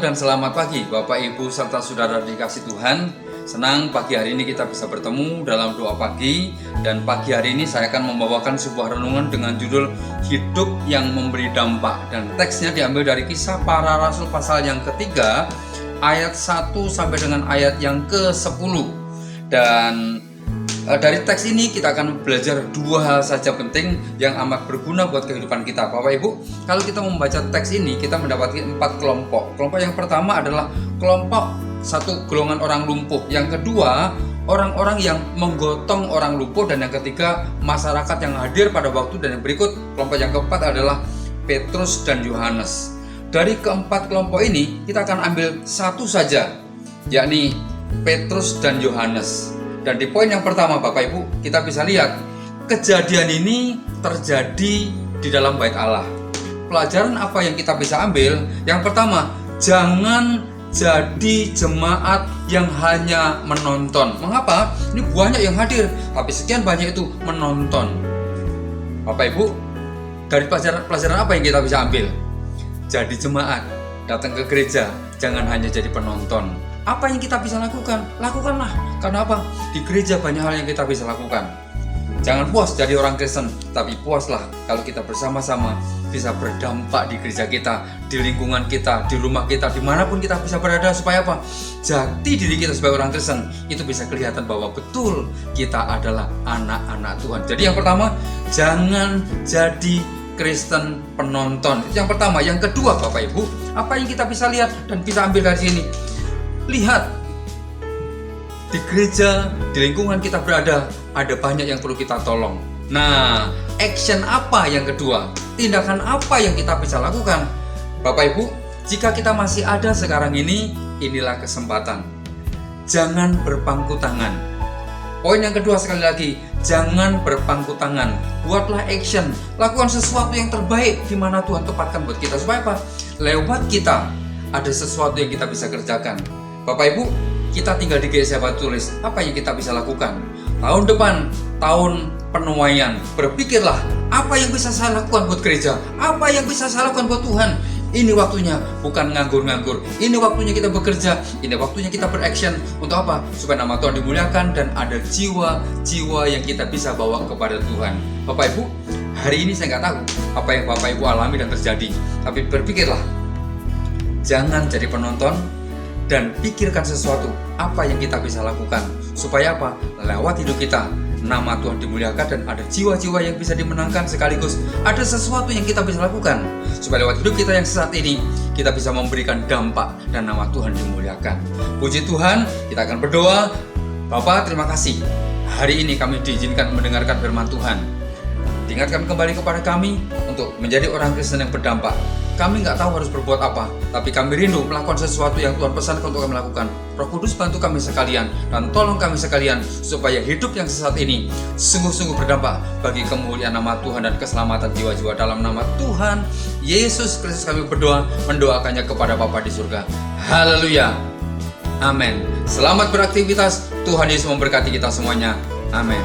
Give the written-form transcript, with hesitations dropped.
dan selamat pagi Bapak Ibu serta saudara dikasih Tuhan. Senang pagi hari ini kita bisa bertemu dalam doa pagi. Dan pagi hari ini saya akan membawakan sebuah renungan dengan judul Hidup yang Memberi Dampak. Dan teksnya diambil dari Kisah Para Rasul pasal yang ketiga, ayat 1 sampai dengan ayat yang ke-10. Dan dari teks ini kita akan belajar dua hal saja penting yang amat berguna buat kehidupan kita. Bapak Ibu, kalau kita membaca teks ini kita mendapatkan 4 kelompok. Kelompok yang pertama adalah kelompok satu golongan orang lumpuh. Yang kedua, orang-orang yang menggotong orang lumpuh. Dan yang ketiga, masyarakat yang hadir pada waktu. Dan yang berikut, kelompok yang keempat adalah Petrus dan Yohanes. Dari keempat kelompok ini kita akan ambil satu saja, yakni Petrus dan Yohanes. Dan di poin yang pertama Bapak Ibu, kita bisa lihat kejadian ini terjadi di dalam bait Allah. Pelajaran apa yang kita bisa ambil? Yang pertama, jangan jadi jemaat yang hanya menonton. Mengapa? Ini banyak yang hadir, tapi sekian banyak itu menonton. Bapak Ibu, dari pelajaran apa yang kita bisa ambil? Jadi jemaat, datang ke gereja, jangan hanya jadi penonton. Apa yang kita bisa lakukan? Lakukanlah. Karena apa? Di gereja banyak hal yang kita bisa lakukan. Jangan puas jadi orang Kristen, tapi puaslah kalau kita bersama-sama bisa berdampak di gereja kita, di lingkungan kita, di rumah kita, dimanapun kita bisa berada. Supaya apa? Jati diri kita sebagai orang Kristen itu bisa kelihatan bahwa betul kita adalah anak-anak Tuhan. Jadi yang pertama, jangan jadi Kristen penonton. Itu yang pertama. Yang kedua Bapak Ibu, apa yang kita bisa lihat dan bisa ambil dari sini? Lihat, di gereja, di lingkungan kita berada, ada banyak yang perlu kita tolong. Nah, action apa yang kedua? Tindakan apa yang kita bisa lakukan? Bapak Ibu, jika kita masih ada sekarang ini, inilah kesempatan. Jangan berpangku tangan. Poin yang kedua sekali lagi, jangan berpangku tangan. Buatlah action, lakukan sesuatu yang terbaik di mana Tuhan tempatkan buat kita. Supaya apa? Lewat kita ada sesuatu yang kita bisa kerjakan. Bapak Ibu, kita tinggal di GSI Batu Tulis. Apa yang kita bisa lakukan? Tahun depan, tahun penuaian. Berpikirlah, apa yang bisa saya lakukan buat gereja? Apa yang bisa saya lakukan buat Tuhan? Ini waktunya, bukan nganggur-nganggur. Ini waktunya kita bekerja. Ini waktunya kita beraction. Untuk apa? Supaya nama Tuhan dimuliakan dan ada jiwa-jiwa yang kita bisa bawa kepada Tuhan. Bapak Ibu, hari ini saya nggak tahu apa yang Bapak Ibu alami dan terjadi. Tapi berpikirlah, jangan jadi penonton. Dan pikirkan sesuatu, apa yang kita bisa lakukan. Supaya apa? Lewat hidup kita, nama Tuhan dimuliakan dan ada jiwa-jiwa yang bisa dimenangkan. Sekaligus ada sesuatu yang kita bisa lakukan. Supaya lewat hidup kita yang saat ini, kita bisa memberikan dampak dan nama Tuhan dimuliakan. Puji Tuhan, kita akan berdoa. Bapak, terima kasih. Hari ini kami diizinkan mendengarkan firman Tuhan. Diingatkan kembali kepada kami untuk menjadi orang Kristen yang berdampak. Kami nggak tahu harus berbuat apa, tapi kami rindu melakukan sesuatu yang Tuhan pesankan untuk kami lakukan. Roh Kudus bantu kami sekalian dan tolong kami sekalian supaya hidup yang sesaat ini sungguh-sungguh berdampak bagi kemuliaan nama Tuhan dan keselamatan jiwa-jiwa. Dalam nama Tuhan Yesus Kristus kami berdoa, mendoakannya kepada Bapa di surga. Haleluya. Amin. Selamat beraktivitas. Tuhan Yesus memberkati kita semuanya. Amin.